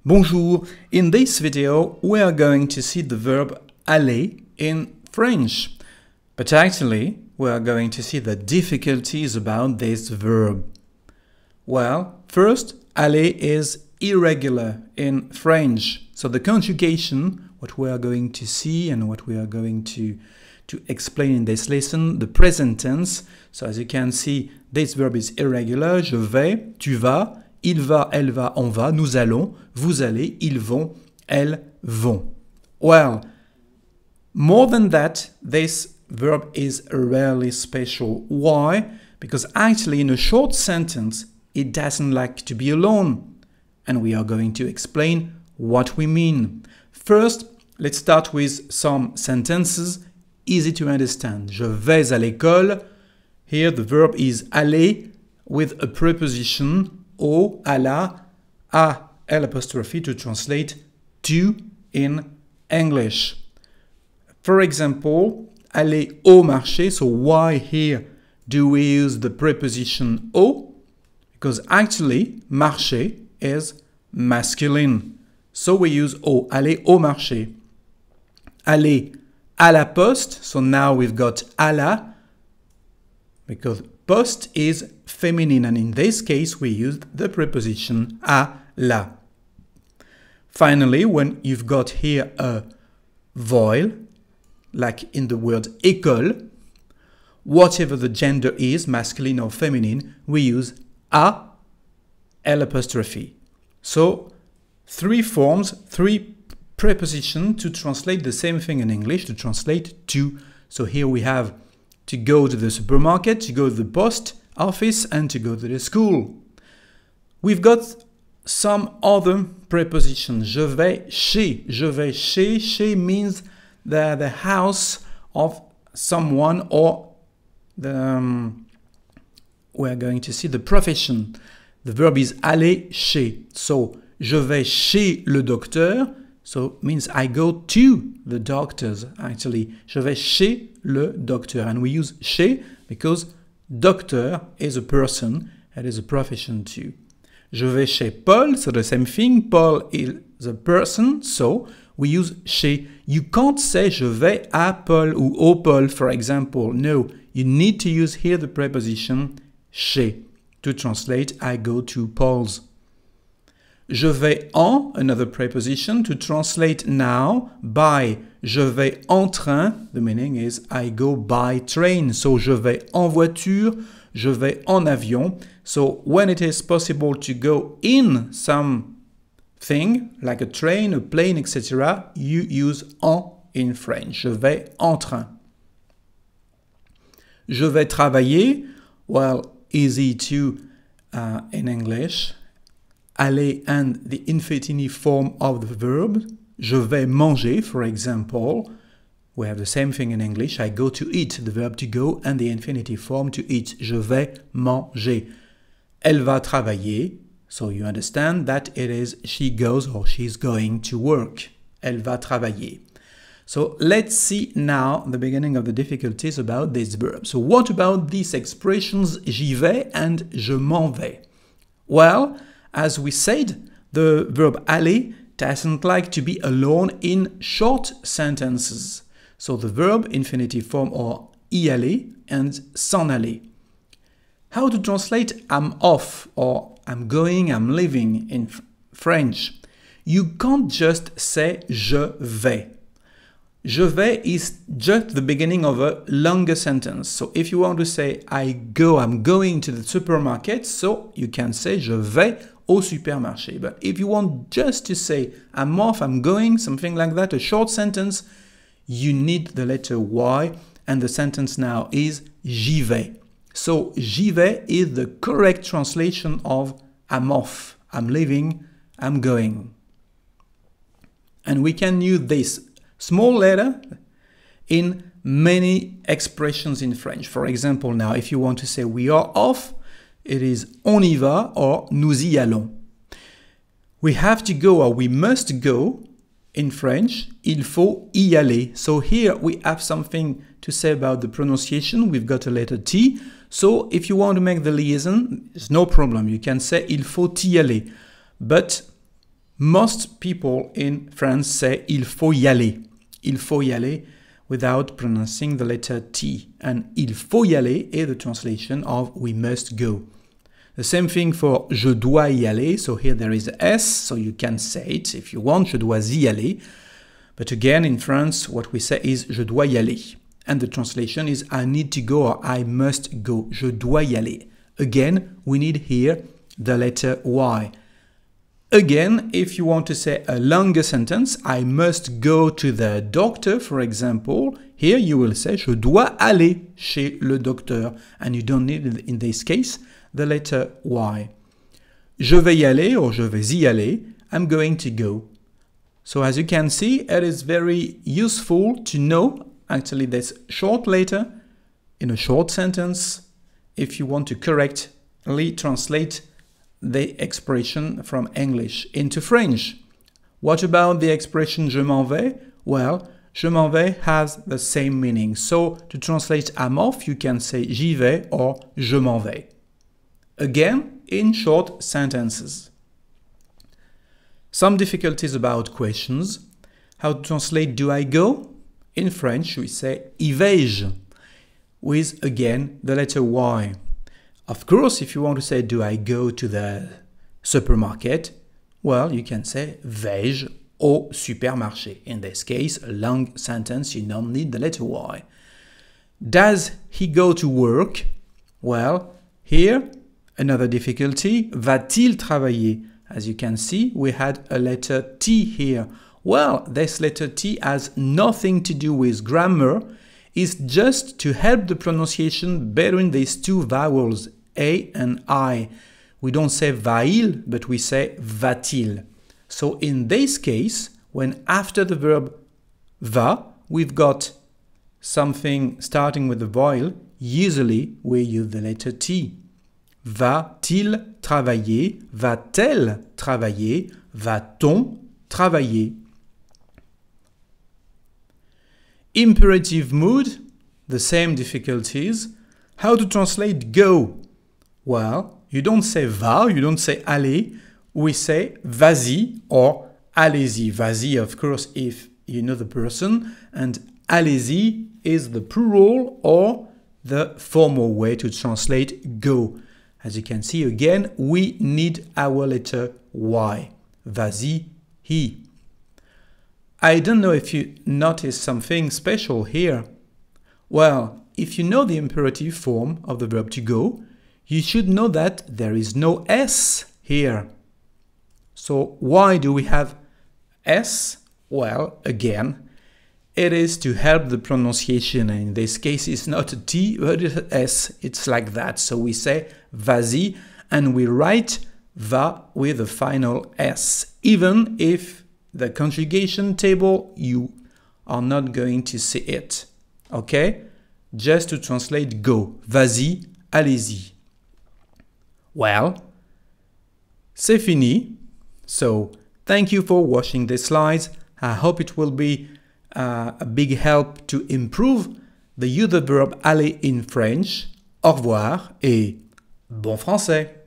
Bonjour, in this video we are going to see the verb aller in French. But actually we are going to see the difficulties about this verb. Well, first, aller is irregular in French. So the conjugation, what we are going to see and what we are going to explain in this lesson, the present tense. So as you can see, this verb is irregular. Je vais, tu vas, il va, elle va, on va, nous allons, vous allez, ils vont, elles vont. Well, more than that, this verb is rarely special. Why? Because actually in a short sentence, it doesn't like to be alone. And we are going to explain what we mean. First, let's start with some sentences easy to understand. Je vais à l'école. Here the verb is aller with a preposition au, à la, à, L apostrophe to translate to in English. For example, aller au marché. So why here do we use the preposition au? Because actually, marché is masculine. So we use au, aller au marché. Aller à la poste. So now we've got à la, because poste is feminine, and in this case we used the preposition à la. Finally, when you've got here a voile, like in the word école, whatever the gender is, masculine or feminine, we use à, L apostrophe. So, three forms, three prepositions to translate the same thing in English, to translate to. So here we have to go to the supermarket, to go to the post office, and to go to the school. We've got some other prepositions. Je vais chez. Je vais chez. Chez means the house of someone, or the we're going to see the profession. The verb is aller chez. So, je vais chez le docteur. So, means I go to the doctors, actually. Je vais chez le docteur. And we use chez because doctor is a person. It is a profession too. Je vais chez Paul. So, the same thing. Paul is a person. So, we use chez. You can't say je vais à Paul ou au Paul, for example. No, you need to use here the preposition chez to translate I go to Paul's. Je vais en, another preposition, to translate now by. Je vais en train, the meaning is I go by train. So je vais en voiture, je vais en avion. So when it is possible to go in something, like a train, a plane, etc., you use en in French. Je vais en train. Je vais travailler. Well, easy to in English. Aller and the infinitive form of the verb. Je vais manger, for example. We have the same thing in English. I go to eat, the verb to go, and the infinitive form to eat. Je vais manger. Elle va travailler. So you understand that it is she goes or she's going to work. Elle va travailler. So let's see now the beginning of the difficulties about this verb. So what about these expressions j'y vais and je m'en vais? Well, as we said, the verb aller doesn't like to be alone in short sentences. So the verb infinitive form are y aller and s'en aller. How to translate I'm off or I'm going, I'm leaving in French? You can't just say je vais. Je vais is just the beginning of a longer sentence. So if you want to say I'm going to the supermarket, so you can say je vais au supermarché. But if you want just to say I'm off, I'm going, something like that, a short sentence, you need the letter Y, and the sentence now is j'y vais. So j'y vais is the correct translation of I'm off, I'm leaving, I'm going. And we can use this small letter in many expressions in French. For example, now, if you want to say we are off, it is on y va or nous y allons. We have to go or we must go in French, il faut y aller. So here we have something to say about the pronunciation. We've got a letter T. So if you want to make the liaison, there's no problem. You can say il faut y aller. But Most people in France say il faut y aller. Il faut y aller without pronouncing the letter T. And il faut y aller is the translation of we must go. The same thing for je dois y aller. So here there is a S, so you can say it if you want, je dois y aller. But again, in France, what we say is je dois y aller. And the translation is I need to go or I must go. Je dois y aller. Again, we need here the letter Y. Again, if you want to say a longer sentence, I must go to the doctor, for example, here you will say je dois aller chez le docteur. And you don't need, in this case, the letter Y. Je vais y aller or je vais y aller. I'm going to go. So as you can see, it is very useful to know actually this short letter in a short sentence if you want to correctly translate the expression from English into French. What about the expression je m'en vais? Well, je m'en vais has the same meaning. So to translate I'm off, you can say j'y vais or je m'en vais. Again, in short sentences. Some difficulties about questions. How to translate do I go? In French, we say y vais-je, with again the letter Y. Of course, if you want to say do I go to the supermarket, well, you can say vais-je au supermarché. In this case, a long sentence, you don't need the letter Y. Does he go to work? Well, here, another difficulty, va-t-il travailler? As you can see, we had a letter T here. Well, this letter T has nothing to do with grammar. It's just to help the pronunciation between these two vowels, A and I. We don't say va-il, but we say va-t-il. So in this case, when after the verb va, we've got something starting with the vowel, usually we use the letter T. Va-t-il travailler? Va-t-elle travailler? Va-t-on travailler? Imperative mood, the same difficulties. How to translate go? Well, you don't say va, you don't say aller, we say vas-y or allez-y. Vas-y, of course, if you know the person, and allez-y is the plural or the formal way to translate go. As you can see again, we need our letter Y. Vas-y, he. I don't know if you notice something special here. Well, if you know the imperative form of the verb to go, you should know that there is no S here. So why do we have S? Well, again, it is to help the pronunciation. And in this case, it's not a T, but it's an S. It's like that. So we say vas-y, and we write va with the final S, even if the conjugation table, you are not going to see it. Okay? Just to translate go. Vas-y, allez-y. Well, c'est fini. So, thank you for watching this slides. I hope it will be a big help to improve the use of the verb aller in French. Au revoir et bon français!